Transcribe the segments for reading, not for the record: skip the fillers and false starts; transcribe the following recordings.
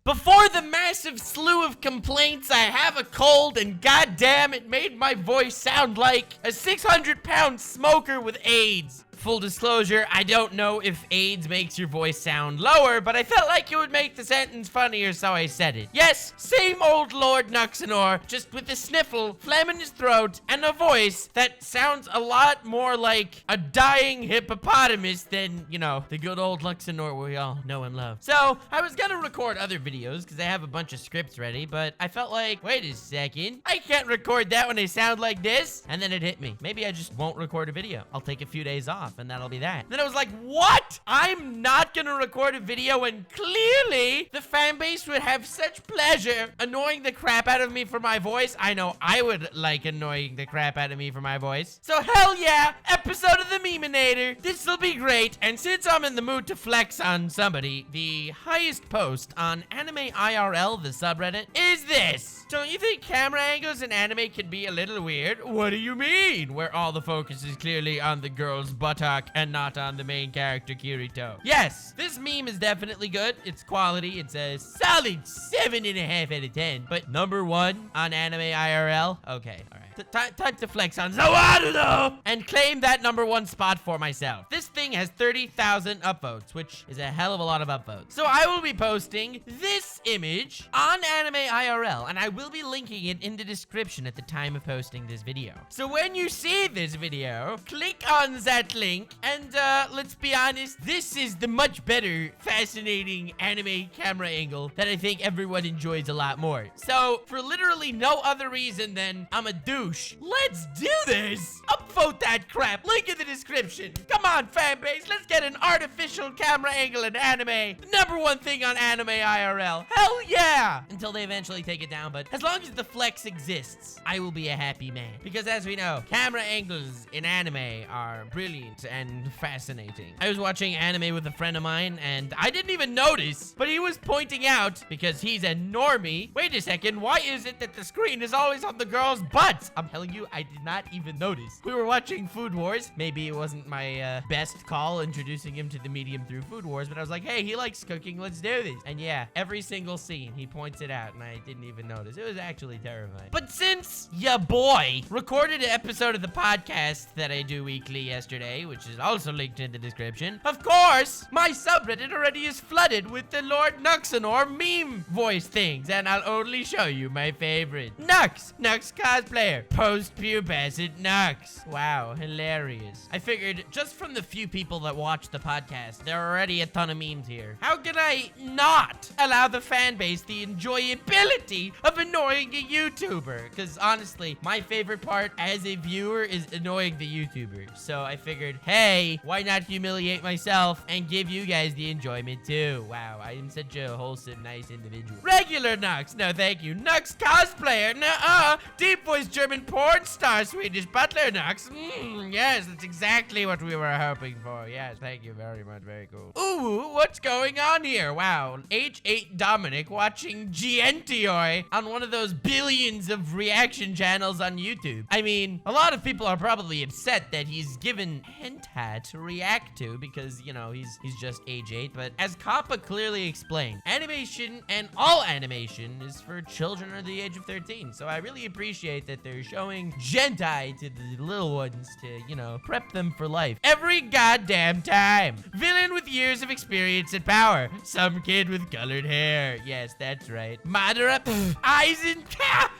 Before the massive slew of complaints, I have a cold and goddamn it made my voice sound like a 600-pound smoker with AIDS. Full disclosure, I don't know if AIDS makes your voice sound lower, but I felt like it would make the sentence funnier, so I said it. Yes, same old Lord Nuxanor, just with a sniffle, phlegm in his throat, and a voice that sounds a lot more like a dying hippopotamus than, you know, the good old Luxanor we all know and love. So, I was gonna record other videos, because I have a bunch of scripts ready, but I felt like, wait a second, I can't record that when I sound like this, and then it hit me. Maybe I just won't record a video. I'll take a few days off, and that'll be that. Then I was like, what? I'm not gonna record a video, and clearly the fan base would have such pleasure annoying the crap out of me for my voice. I know I would like annoying the crap out of me for my voice. So hell yeah, episode of the Meminator. This'll be great. And since I'm in the mood to flex on somebody, the highest post on Anime IRL, the subreddit, is this. Don't you think camera angles in anime can be a little weird? What do you mean? Where all the focus is clearly on the girl's buttock and not on the main character, Kirito. Yes, this meme is definitely good. It's quality. It's a solid 7.5 out of 10. But number 1 on Anime IRL? Okay, all right. Time to flex on Zawado and claim that number 1 spot for myself. This thing has 30,000 upvotes, which is a hell of a lot of upvotes. So I will be posting this image on Anime IRL, and I will be linking it in the description at the time of posting this video. So when you see this video, click on that link, and let's be honest, this is the much better, fascinating anime camera angle that I think everyone enjoys a lot more. So for literally no other reason than I'm a douche, let's do this! Upvote that crap! Link in the description! Come on, fanbase, let's get an artificial camera angle in anime! The number 1 thing on Anime IRL. Hell yeah! Until they eventually take it down, but as long as the flex exists, I will be a happy man. Because as we know, camera angles in anime are brilliant and fascinating. I was watching anime with a friend of mine, and I didn't even notice, but he was pointing out, because he's a normie, wait a second, why is it that the screen is always on the girl's butt? I'm telling you, I did not even notice. We were watching Food Wars. Maybe it wasn't my best call introducing him to the medium through Food Wars, but I was like, hey, he likes cooking, let's do this. And yeah, every single scene, he points it out, and I didn't even notice. It was actually terrifying. But since ya boy recorded an episode of the podcast that I do weekly yesterday, which is also linked in the description, of course, my subreddit already is flooded with the Lord Nuxanor meme voice things, and I'll only show you my favorite. Nux cosplayer. Post-pubescent Nux. Wow, hilarious. I figured just from the few people that watch the podcast, there are already a ton of memes here. How can I not allow the fan base the enjoyability of annoying a YouTuber? Because honestly, my favorite part as a viewer is annoying the YouTuber. So I figured, hey, why not humiliate myself and give you guys the enjoyment too? Wow, I am such a wholesome, nice individual. Regular Nux. No, thank you. Nux cosplayer. Nuh-uh. Deep voice German porn star, Swedish butler Nux. Yes, that's exactly what we were hoping for. Yes, thank you very much. Very cool. Ooh, what's going on here? Wow. H8 Dominic watching Gientioi on one of those billions of reaction channels on YouTube. I mean, a lot of people are probably upset that he's given hentai to react to because, you know, he's just age 8. But as Kappa clearly explained, animation and all animation is for children under the age of 13. So I really appreciate that they're showing hentai to the little ones to, you know, prep them for life. Every goddamn time. Villain with years of experience and power. Some kid with colored hair. Yes, that's right. Madara, eyes and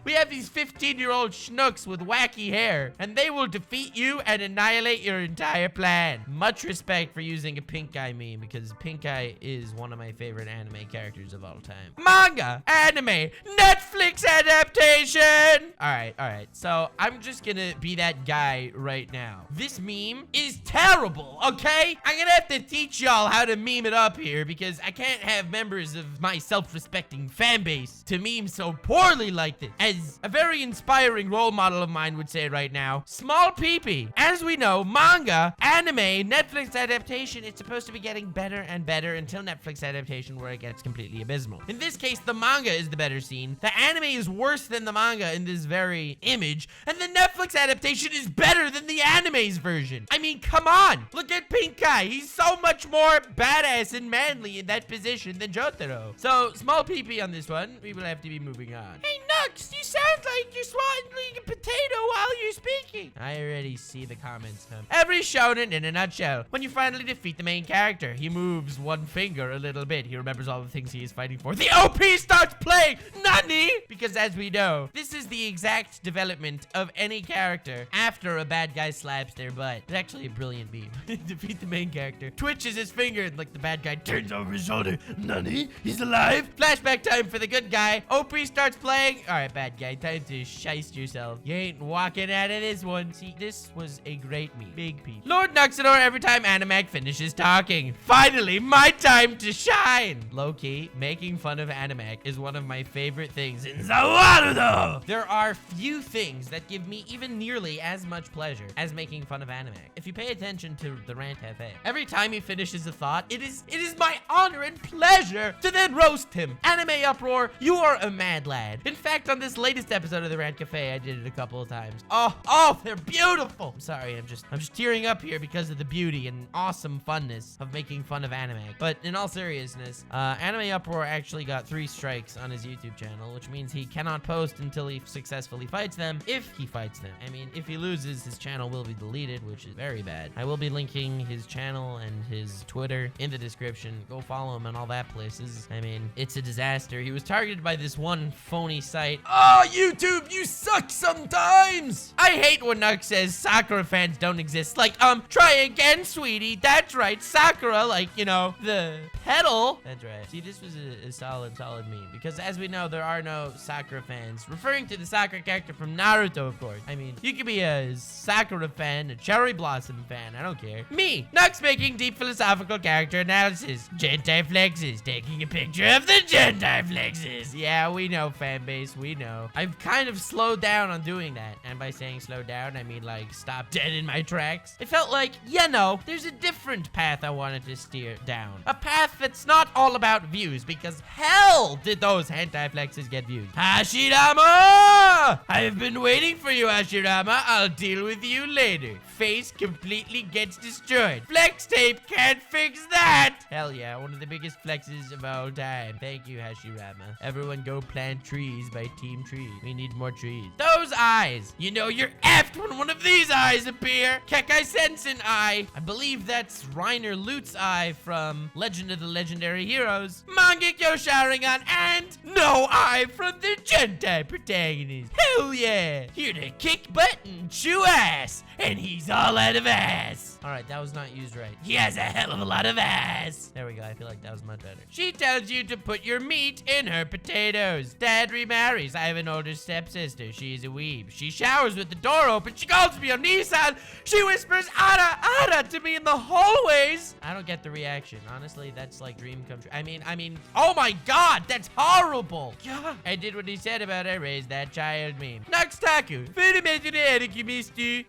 we have these 15-year-old schnooks with wacky hair, and they will defeat you and annihilate your entire plan. Much respect for using a pink eye meme, because pink eye is one of my favorite anime characters of all time. Manga, anime, Netflix adaptation. All right. So I'm just gonna be that guy right now. This meme is terrible, okay? I'm gonna have to teach y'all how to meme it up here, because I can't have members of my self-respecting fan base to meme so poorly like this. As a very inspiring role model of mine would say right now, small peepee. As we know, manga, anime, Netflix adaptation, it's supposed to be getting better and better until Netflix adaptation where it gets completely abysmal. In this case, the manga is the better scene. The anime is worse than the manga in this very image, and the Netflix adaptation is better than the anime's version. I mean, come on. Look at Pink Eye. He's so much more badass and manly in that position than Jotaro. So, small PP on this one. We will have to be moving on. Hey, Nux, you sound like you're swallowing a potato while you're speaking. I already see the comments come. Every shonen in a nutshell. When you finally defeat the main character, he moves one finger a little bit. He remembers all the things he is fighting for. The OP starts playing! Nani? Because as we know, this is the exact development of any character after a bad guy slaps their butt. It's actually a brilliant meme. Defeat the main character. Twitches his finger and like the bad guy turns over his shoulder. Nani? He's alive? Flashback time for the good guy. OP starts playing. Alright, bad guy. Time to shiest yourself. You ain't walking out of this one. See, this was a great meme. Big piece. Lord Nuxador every time Animac finishes talking. Finally, my time to shine. Low-key, making fun of Animac is one of my favorite things in Zawarudo. There are few things that give me even nearly as much pleasure as making fun of Animac. If you pay attention to the Rant Cafe, every time he finishes a thought, it is my honor and pleasure to then roast him. Anime Uproar, you are a mad lad. In fact, on this latest episode of the Rant Cafe, I did it a couple of times. Oh, they're beautiful. I'm sorry, I'm just tearing up here because of the beauty and awesome funness of making fun of Animac. But in all seriousness, Anime Uproar actually got 3 strikes on his YouTube channel, which means he cannot post until he successfully fights them, if he fights them. I mean, if he loses, his channel will be deleted, which is very bad. I will be linking his channel and his Twitter in the description. Go follow him and all that places. I mean, it's a disaster. He was targeted by this one phony site. Oh, YouTube, you suck sometimes! I hate when Nux says Sakura fans don't exist. Like, try again, sweetie. That's right, Sakura, like, you know, the pedal. That's right. See, this was a solid meme. Because as we know, there are no Sakura fans. Referring to the Sakura character from Naruto, of course. I mean, you could be a Sakura fan, a Cherry Blossom fan. I don't care. Me, Nux making deep philosophical character analysis. Gentai flexes, taking a picture of the Gentai flexes. Yeah, we know, fan base, we know. I've kind of slowed down on doing that. And by saying slow down, I mean like stop dead in my tracks. It felt like, you know, there's a different path I wanted to steer down. A path that's not all about views, because hell did those hentai flexes get views. Hashirama! I've been waiting for you, Hashirama. I'll deal with you later. Face completely gets destroyed. Flex tape can't fix that. Hell yeah, one of the biggest flexes of all time. Thank you, Hashirama. Everyone go plant trees by Team Tree. We need more trees. Those eyes. You know you're effed when one of these eyes appear. Kekai Sensen eye. I believe that's Reiner Lutz eye from Legend of the Legendary Heroes. Mangekyo Sharingan and no eye from the Gentai protagonist. Hell yeah. Here to kick butt and chew ass. And he's all out of ass. All right, that was not used right. He has a hell of a lot of ass. There we go. I feel like that was much better. She tells you to put your meat in her potatoes. Dad remarries. I have an older stepsister. She's a weeb. She showers with the door open. She calls me on Nissan. She whispers, Ara, Ara to me in the hallways. I don't get the reaction. Honestly, that's like dream come true. I mean, oh my God, that's horrible. Yeah. I did what he said about I raised that child meme. Nux Taku.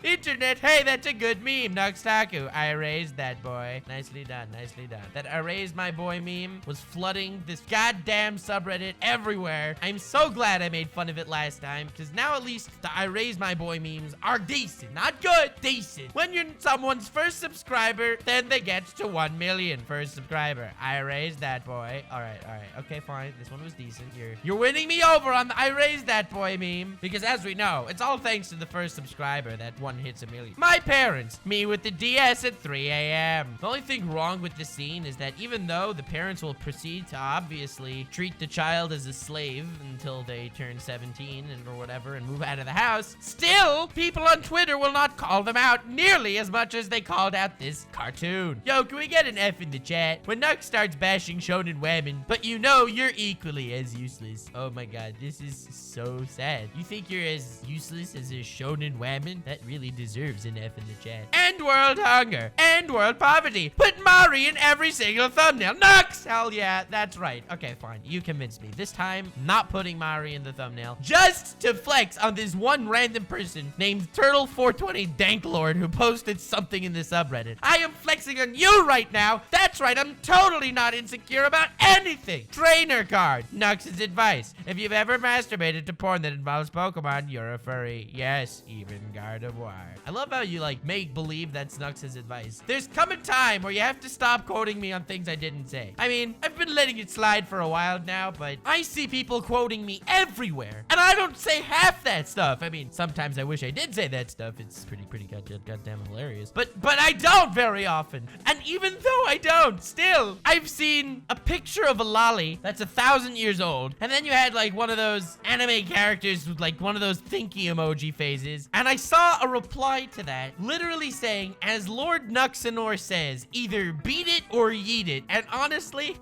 Internet, hey, that's a good meme. Nux Taku. I raised that boy. Nicely done, nicely done. That I raised my boy meme was flooding this goddamn subreddit everywhere. I'm so glad I made fun of it last time, because now at least the I raised my boy memes are decent. Not good, decent. When you're someone's first subscriber, then they get to 1 million first subscriber. I raised that boy. All right. Okay, fine. This one was decent. You're winning me over on the I raised that boy meme, because as we know, it's all thanks to the first subscriber that one hits 1 million. My parents, me with the DS at 3 a.m. The only thing wrong with this scene is that even though the parents will proceed to obviously treat the child as a slave until they turn 17 or whatever and move out of the house, still, people on Twitter will not call them out nearly as much as they called out this cartoon. Yo, can we get an F in the chat? When Nux starts bashing shonen women, but you know you're equally as useless. Oh my God, this is so sad. You think you're as useless as a shonen woman? That really deserves an F in the chat. End world hunger. End world poverty. Put Mari in every single thumbnail. Nux! Hell yeah, that's right. Okay, fine. You convinced me. This time, not putting Mari in the thumbnail just to flex on this one random person named Turtle420 Danklord who posted something in the subreddit. I am flexing on you right now. That's right, I'm totally not insecure about anything. Trainer card. Nux's advice. If you've ever masturbated to porn that involves Pokemon, you're a furry. Yes, even Gardevoir. I love how you like make believe that's Nux's advice. There's come a time where you have to stop quoting me on things I didn't say. I mean, I've been letting it slide for a while now, but I see people quoting me everywhere, and I don't say half that stuff. I mean, sometimes I wish I did say that stuff. It's pretty goddamn hilarious. But I don't very often. And even though I don't, still, I've seen a picture of a lolly that's 1,000 years old, and then you had like one of those anime characters with like one of those thinky emoji phases, and I saw a reply to that literally saying, as Lord Nuxanor says, either beat it or yeet it. And honestly,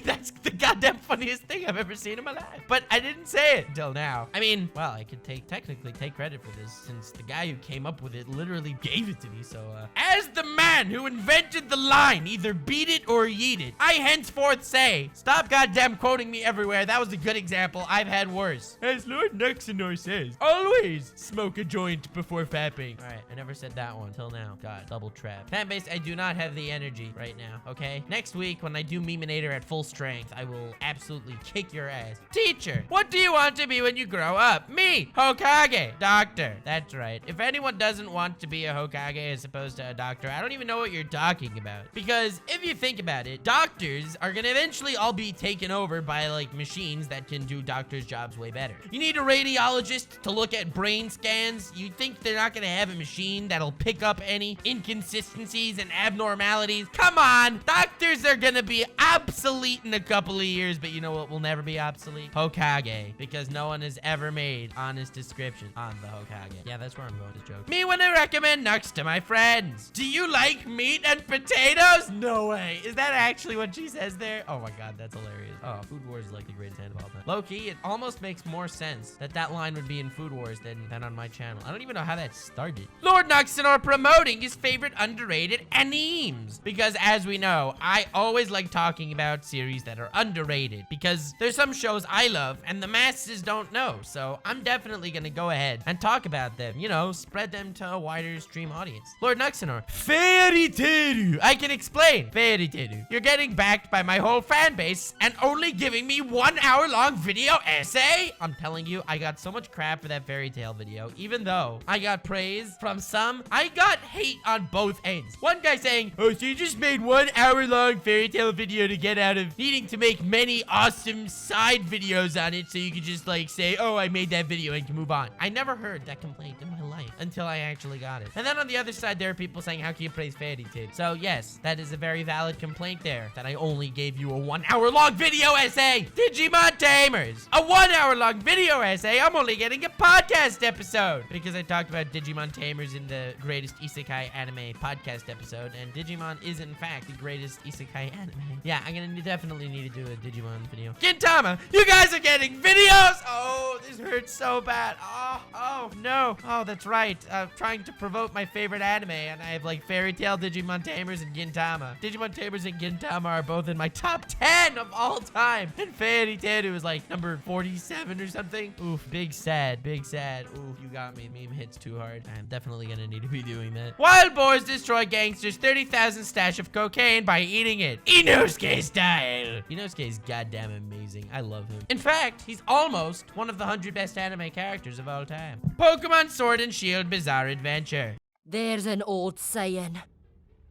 that's the goddamn funniest thing I've ever seen in my life. But I didn't say it until now. I mean, well, I could technically take credit for this since the guy who came up with it literally gave it to me. So, as the man who invented the line, either beat it or yeet it, I henceforth say, stop goddamn quoting me everywhere. That was a good example. I've had worse. As Lord Nuxanor says, always smoke a joint before fapping. All right, I never said that one till now. God, double trap. Fanbase, I do not have the energy right now, okay? Next week, when I do Memenator at full strength, I will absolutely kick your ass. Teacher, what do you want to be when you grow up? Me, Hokage. Doctor, that's right. If anyone doesn't want to be a Hokage as opposed to a doctor, I don't even know what you're talking about. Because if you think about it, doctors are gonna eventually all be taken over by like machines that can do doctors' jobs way better. You need a radiologist to look at brain scans. You think they're not gonna have a machine that'll pick up any inconsistencies and abnormalities? Come on, doctors are gonna be obsolete in a couple of years, but you know what will never be obsolete? Hokage, because no one has ever made honest description on the Hokage. Yeah, that's where I'm going with this joke. Me when I recommend Nux to my friends. Do you like meat and potatoes? No way. Is that actually what she says there? Oh my god, that's hilarious. Oh, Food Wars is like the greatest hand of all time. Low-key, it almost makes more sense that line would be in Food Wars than on my channel. I don't even know how that started. Lord Nuxanor promoting his favorite underrated animes. Because as we know, I always like talking about series that are underrated because there's some shows I love and the masses don't know. So I'm definitely gonna go ahead and talk about them, you know, spread them to a wider stream audience. Lord Nuxanor, Fairy Teru. I can explain. Fairy Teru, you're getting backed by my whole fan base and only giving me 1 hour long video essay? I'm telling you, I got so much crap for that fairy tale video. Even though I got praise from some, I got hate on both ends. One guy saying, oh, so you just made 1 hour long fairy tale video to get out of needing to make many awesome side videos on it so you could just like say, oh, I made that video and can move on. I never heard that complaint in my life until I actually got it. And then on the other side, there are people saying, how can you praise Fairy Tail? So yes, that is a very valid complaint there, that I only gave you a 1 hour long video essay. Digimon Tamers, a 1 hour long video essay. I'm only getting a podcast episode because I talked about Digimon Tamers in the greatest isekai anime podcast episode, and Digimon is in fact the greatest isekai anime. Yeah, I'm gonna definitely need to do a Digimon video. Gintama, you guys are getting videos. Oh, this hurts so bad. Oh no. Oh, that's right. Trying to promote my favorite anime, and I have like Fairy Tail, Digimon Tamers, and Gintama. Digimon Tamers and Gintama are both in my top 10 of all time, and Fairy Tail was like number 47 or something. Oof, big sad. Oof, you got me. Meme hits too hard. I'm definitely gonna need to be doing that. Wild boars destroy gangsters' 30,000 stash of cocaine by eating it. Inosuke style. Inosuke is goddamn amazing. I love him. In fact, he's almost one of the 100 best anime characters of all time. Pokemon Sword and Shield Bizarre Adventure. There's an old saying.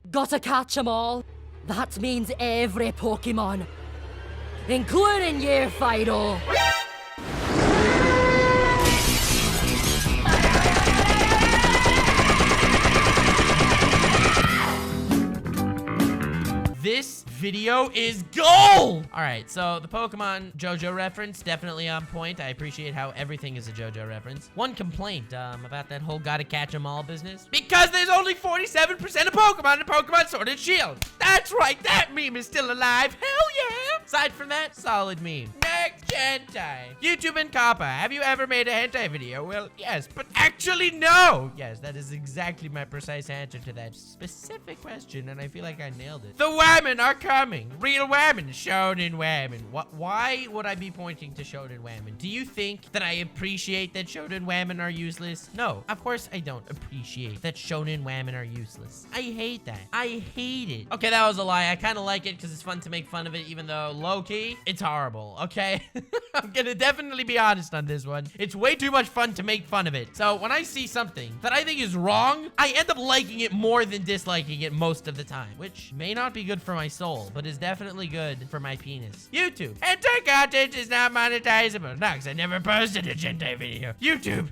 Gotta catch 'em all. That means every Pokemon. Including you, Fido. This video is gold! Alright, so the Pokemon JoJo reference, definitely on point. I appreciate how everything is a JoJo reference. One complaint about that whole gotta catch 'em all business. Because there's only 47% of Pokemon in Pokemon Sword and Shield. That's right, that meme is still alive. Hell yeah! Aside from that, solid meme. Next! Correct, hentai. YouTube and Kappa, have you ever made a hentai video? Well, yes, but actually no. Yes, that is exactly my precise answer to that specific question, and I feel like I nailed it. The women are coming. Real women. Shonen women. Why would I be pointing to shonen women? Do you think that I appreciate that shonen women are useless? No, of course I don't appreciate that shonen women are useless. I hate that. I hate it. Okay, that was a lie. I kind of like it because it's fun to make fun of it, even though low-key, it's horrible, okay? I'm gonna definitely be honest on this one. It's way too much fun to make fun of it. So when I see something that I think is wrong, I end up liking it more than disliking it most of the time, which may not be good for my soul, but is definitely good for my penis. YouTube. Hentai content is not monetizable. No, because I never posted a hentai video. YouTube.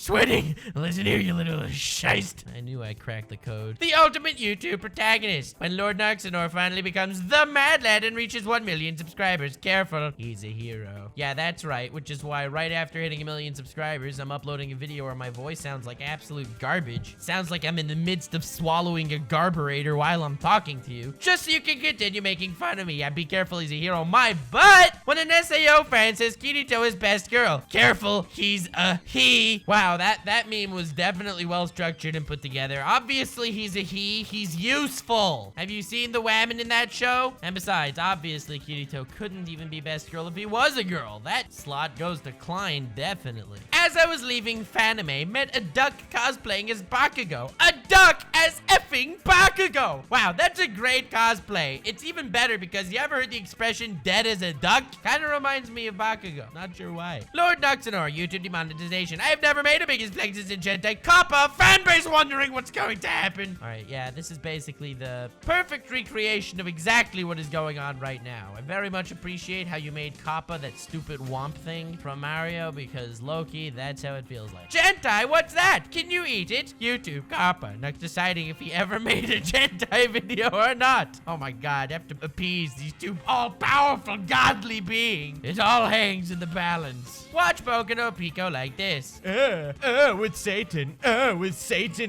Sweating. Listen here, you little shiest. I knew I cracked the code. The ultimate YouTube protagonist. When Lord Noxenor finally becomes the Mad Lad and reaches 1 million subscribers. Careful. He's a hero. Yeah, that's right, which is why right after hitting 1 million subscribers, I'm uploading a video where my voice sounds like absolute garbage. Sounds like I'm in the midst of swallowing a garburator while I'm talking to you. Just so you can continue making fun of me. Yeah, be careful, he's a hero. My butt! When an SAO fan says Kirito is best girl. Careful, he's a he. Wow, that meme was definitely well structured and put together. Obviously, he's a he. He's useful. Have you seen the women in that show? And besides, obviously, Kirito couldn't even be best girl if he was a girl. That slot goes to Klein, definitely. As I was leaving Fanime, met a duck cosplaying as Bakugo. A duck as effing Bakugo! Wow, that's a great cosplay. It's even better because you ever heard the expression dead as a duck? Kinda reminds me of Bakugo. Not sure why. Lord Noxenor, YouTube demonetization. I have never made a biggest flexes in hentai. Kappa, fanbase wondering what's going to happen. Alright, yeah, this is basically the perfect recreation of exactly what is going on right now. I very much appreciate how you made Kappa that stupid womp thing from Mario because Loki, that's how it feels like. Gentai, what's that? Can you eat it? YouTube, Kappa, not deciding if he ever made a Gentai video or not. Oh my god, I have to appease these two all-powerful godly beings. It all hangs in the balance. Watch Boku no Pico like this. With Satan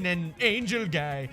and Angel Guy.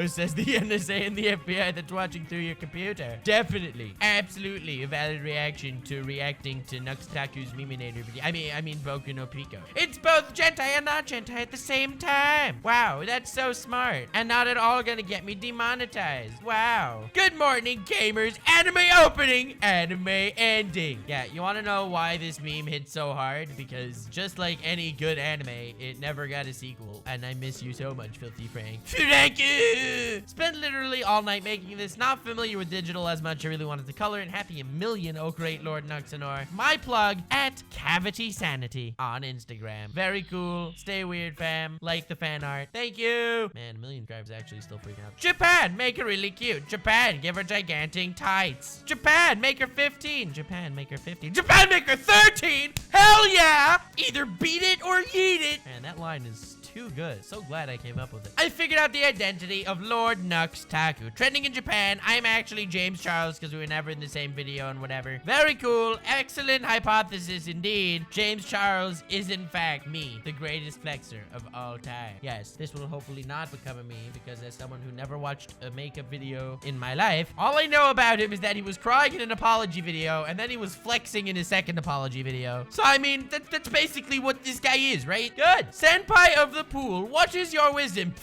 Says the NSA and the FBI that's watching through your computer. Definitely, absolutely a valid reaction to reacting to Taku's Miminator video. I mean Boku no Pico. It's both Gentai and not Gentai at the same time. Wow, that's so smart. And not at all gonna get me demonetized. Wow. Good morning, gamers. Anime opening, anime ending. Yeah, you wanna know why this meme hit so hard? Because just like any good anime, it never got a sequel. And I miss you so much, Filthy Frank. Thank you! Spent literally all night making this. Not familiar with digital as much. I really wanted to color it. Happy 1 million, oh great Lord Noxenor. My plug at Cavity Sanity on Instagram. Very cool. Stay weird, fam. Like the fan art. Thank you. Man, 1 million subscribers actually still freaking out. Japan, make her really cute. Japan, give her gigantic tights. Japan, make her 15. Japan, make her 15. Japan, make her 13. Hell yeah! Either beat it or yeet it. Man, that line is too good. So glad I came up with it. I figured out the identity of Lord Nux Taku. Trending in Japan, I'm actually James Charles because we were never in the same video and whatever. Very cool. Excellent hypothesis indeed. James Charles is in fact me, the greatest flexer of all time. Yes, this will hopefully not become a meme because as someone who never watched a makeup video in my life, all I know about him is that he was crying in an apology video and then he was flexing in his second apology video. So I mean, that's basically what this guy is, right? Good. Senpai of the pool, what is your wisdom?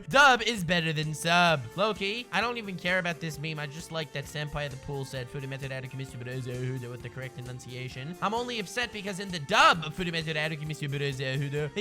Dub is better than sub. Low-key, I don't even care about this meme. I just like that Senpai of the pool said with the correct enunciation. I'm only upset because in the dub of they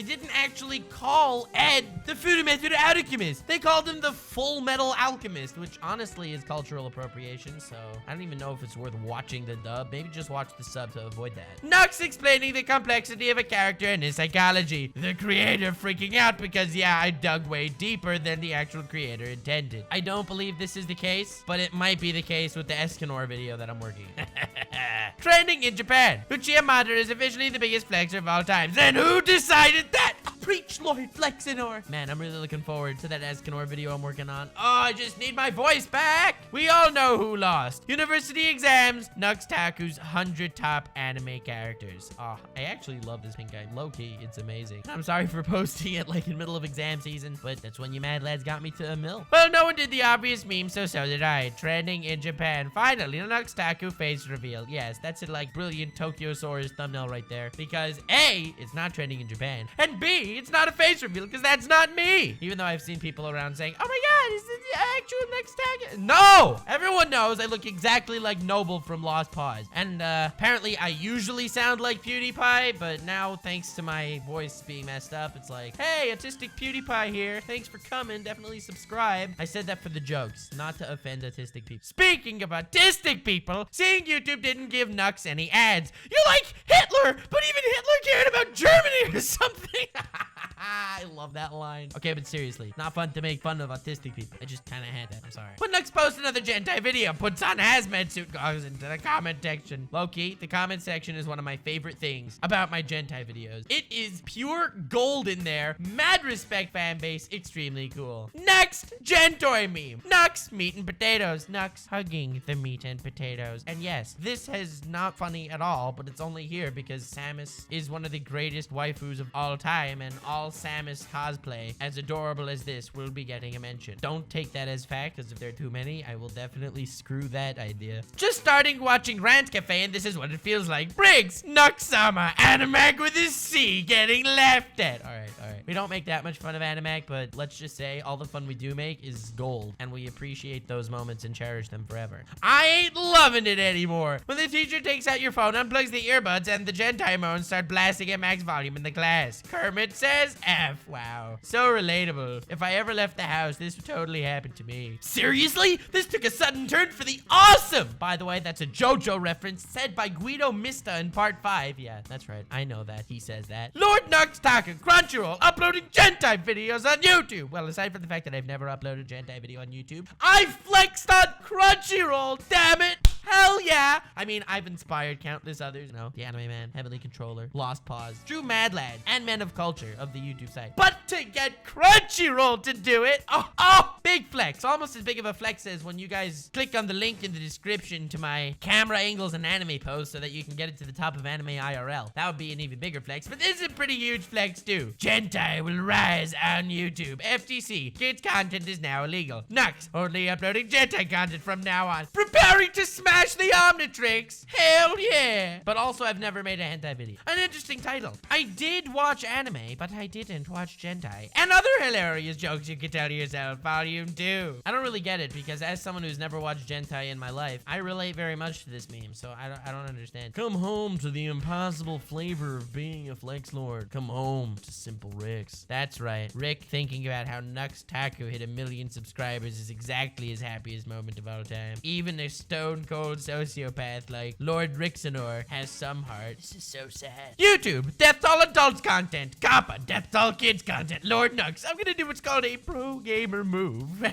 didn't actually call Ed the Furumetor Alchemist. They called him the Full Metal Alchemist, which honestly is cultural appropriation, so I don't even know if it's worth watching the dub. Maybe just watch the sub to avoid that. Nux explaining the complexity of a character and his psychology. The creator freaking out because, yeah, I dug way deeper than the actual creator intended. I don't believe this is the case, but it might be the case with the Escanor video that I'm working. Trending in Japan. Uchiha Madara is officially the biggest flexer of all time. Then who decided that? Preach, Lord Flexinor. Man, I'm really looking forward to that Escanor video I'm working on. Oh, I just need my voice back. We all know who lost. University exams, Nux Taku's 100 top anime characters. Oh, I actually love this pink guy. Low-key, it's amazing. I'm sorry for posting it like in the middle of exam season, but that's when you mad lads got me to a mill. Well, no one did the obvious meme, so did I. Trending in Japan. Finally, Nux Taku face reveal. Yes, that's a like brilliant Tokyosaurus thumbnail right there. Because A, it's not trending in Japan, and B, it's not a face reveal because that's not me. Even though I've seen people around saying, oh my god, is this the actual Nux Taku? No! Everyone knows I look exactly like Noble from Lost Paws. And apparently I usually sound like PewDiePie, but now thanks to my voice being messed up, it's like, hey, autistic PewDiePie here. Thanks for coming. Definitely subscribe. I said that for the jokes, not to offend autistic people. Speaking of autistic people, seeing YouTube didn't give Nux any ads. You're like Hitler, but even Hitler cared about Germany or something. I love that line. Okay, but seriously, not fun to make fun of autistic people. I just kind of had that. I'm sorry. When Nux posts another Gentai video, puts on hazmat suit, goes into the comment section. Low-key, the comment section is one of my favorite things about my Gentai videos. It is pure gold in there. Mad respect fan base. Extremely cool. Next, Gentoy meme. Nux, meat and potatoes. Nux hugging the meat and potatoes. And yes, this is not funny at all, but it's only here because Samus is one of the greatest waifus of all time, and all Samus cosplay, as adorable as this, will be getting a mention. Don't take that as fact, because if there are too many, I will definitely screw that idea. Just starting watching Rant Cafe, and this is what it feels like. Briggs, Nuxama, Animag with his C getting laughed at. All right. We don't make that much fun of Animag, but let's just say all the fun we do make is gold, and we appreciate those moments and cherish them forever. I ain't loving it anymore. When the teacher takes out your phone, unplugs the earbuds, and the Gentai moans start blasting at max volume in the class. Kermit says F. Wow. So relatable. If I ever left the house, this would totally happen to me. Seriously? This took a sudden turn for the awesome! By the way, that's a JoJo reference said by Guido Mista in part 5. Yeah, that's right. I know that. He says that. Lord Nux Taku, Crunchyroll, uploading Gentai videos on YouTube. Well, aside from the fact that I've never uploaded a Gentai video on YouTube, I flexed on Crunchyroll, damn it! Hell yeah! I mean, I've inspired countless others. You know, the Anime Man, Heavenly Controller, Lost Paws, True Mad Lad, and Men of Culture of the YouTube site. But to get Crunchyroll to do it, oh, big flex. Almost as big of a flex as when you guys click on the link in the description to my camera angles and anime post so that you can get it to the top of Anime IRL. That would be an even bigger flex, but this is a pretty huge flex too. Gentai will rise on YouTube. FTC, kids content is now illegal. Nux, only uploading Gentai content from now on. Preparing to smash the Omnitrix. Hell yeah. But also, I've never made a hentai video. An interesting title. I did watch anime, but I didn't watch Gentai. And other hilarious jokes you can tell to yourself. Volume 2. I don't really get it because as someone who's never watched Gentai in my life, I relate very much to this meme, so I don't understand. Come home to the impossible flavor of being a Flex Lord. Come home to Simple Rick's. That's right. Rick thinking about how Nux Taku hit 1 million subscribers is exactly his happiest moment of all time. Even a stone cold sociopath like Lord Rixenor has some heart. This is so sad. YouTube, Death All Adults content. Kappa, Death All Kids content. Lord Nux, I'm gonna do what's called a pro gamer move.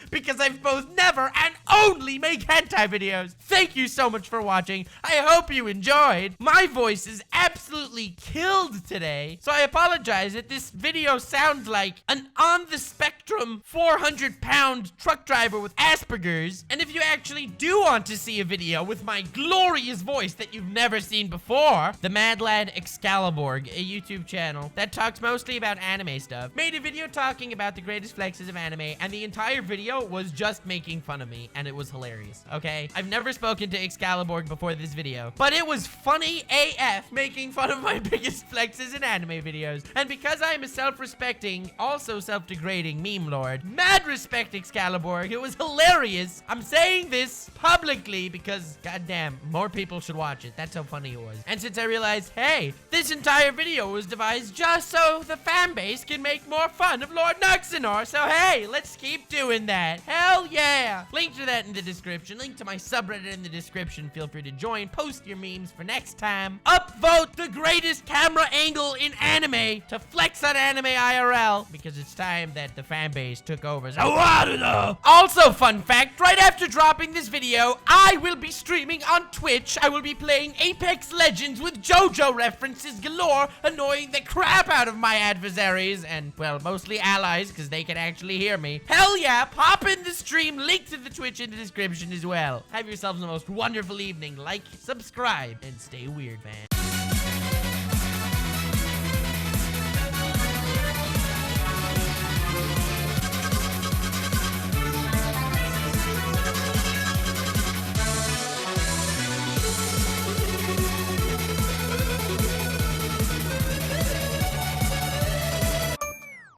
Because I've both never and only make hentai videos. Thank you so much for watching. I hope you enjoyed. My voice is absolutely killed today, so I apologize if this video sounds like an on-the-spectrum 400-pound truck driver with Asperger's. And if you actually do want to see a video with my glorious voice that you've never seen before, the Mad Lad Excalibur, a YouTube channel that talks mostly about anime stuff, made a video talking about the greatest flexes of anime, and the entire video was just making fun of me, and it was hilarious, okay? I've never spoken to Excalibur before this video, but it was funny AF making fun of my biggest flexes in anime videos. And because I am a self-respecting, also self-degrading meme lord, mad respect Excalibur, it was hilarious. I'm saying this publicly because, goddamn, more people should watch it. That's how funny it was. And since I realized, hey, this entire video was devised just so the fan base can make more fun of Lord Nuxenor, so hey, let's keep keep doing that. Hell yeah. Link to that in the description. Link to my subreddit in the description. Feel free to join. Post your memes for next time. Upvote the greatest camera angle in anime to flex on Anime IRL, because it's time that the fan base took over. So also, fun fact, right after dropping this video, I will be streaming on Twitch. I will be playing Apex Legends with JoJo references galore, annoying the crap out of my adversaries, and, well, mostly allies, because they can actually hear me. Hell yeah, pop in the stream, link to the Twitch in the description as well. Have yourselves the most wonderful evening. Like, subscribe, and stay weird, man.